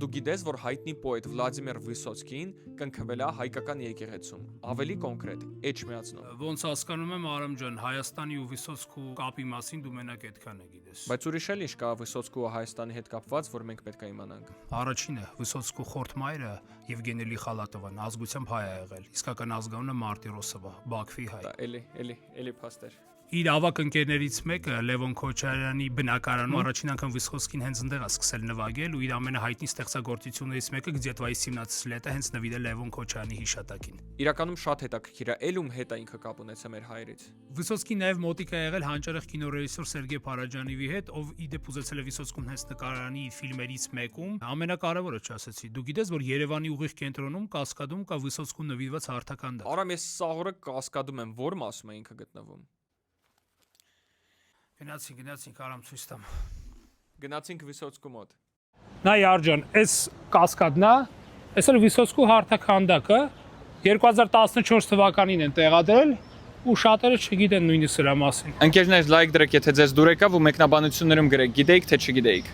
դու գիտես, որ հայտնի պոետ Վլադիմիր Վիսոցկին կնքվել է հայկական եկեղեցում։ Ավելի կոնկրետ, էջմիածնով։ Ոնց հասկանում եմ, Արամ ջան, Հայաստանի ու Վիսոցկու կապի մասին դու մենակ այդքանը գիտես։ Բայց ուրիշ էլ ինչ կա Վիսոցկու ու Հայաստանի հետ կապված, որ մենք պետք է իմանանք։ Առաջինը Վիսոցկու խորթ մայրը Եվգենի Խալատովան ազգությամբ հայ է եղել։ Իսկական ազգանունը Մարտիրոսովա, Բաքվի հայ։ Էլի փաստեր։ Իր ավակ ընկերներից մեկը Լևոն Քոչարյանի բնակարանում առաջին անգամ Վիսոցկին հենց ընդեղ է սկսել նվագել ու իր ամենահայտնի ստեղծագործություններից մեկը Где твои 17 лета հենց նվիրել Լևոն Քոչարյանի հիշատակին։ Իրականում շատ հետաքրքիր է, ելում հետ է ինքը կապ ունեցել մեր հայրից։ Վիսոցկին նաև մոտիկ է եղել հանճարեղ կինոռեժիսոր Սերգեյ Փարաջանովի հետ, ով իդեպ ուզեցել է Վիսոցկուն հենց նկարարանի իր ֆիլմերից մեկում։ Ամենակարևորը չասեցի, դու գիտես, որ Երևանի ուղիղ կենտրոնում Կասկադում կա Վիսոցկուն նվիրված հարթական դահ։ Արամ, ես սաղորը Կասկադում եմ, որ մասում է ինքը գտնվում։ Գնացինք, Արամ ցույց տամ։ Գնացինք Վիսոցկու մոտ։ Նա Յարջան, այս Կասկադն է, այս էլ Վիսոցկու հարթականդակը 2014 թվականին են տեղադրել ու շատերը չգիտեն նույնիսկ սրա մասին։ Ընկերներ, լայք դրեք, եթե ձեզ դուր եկավ ու մեկնաբանություններում գրեք, գիտեիք թե չգիտեիք։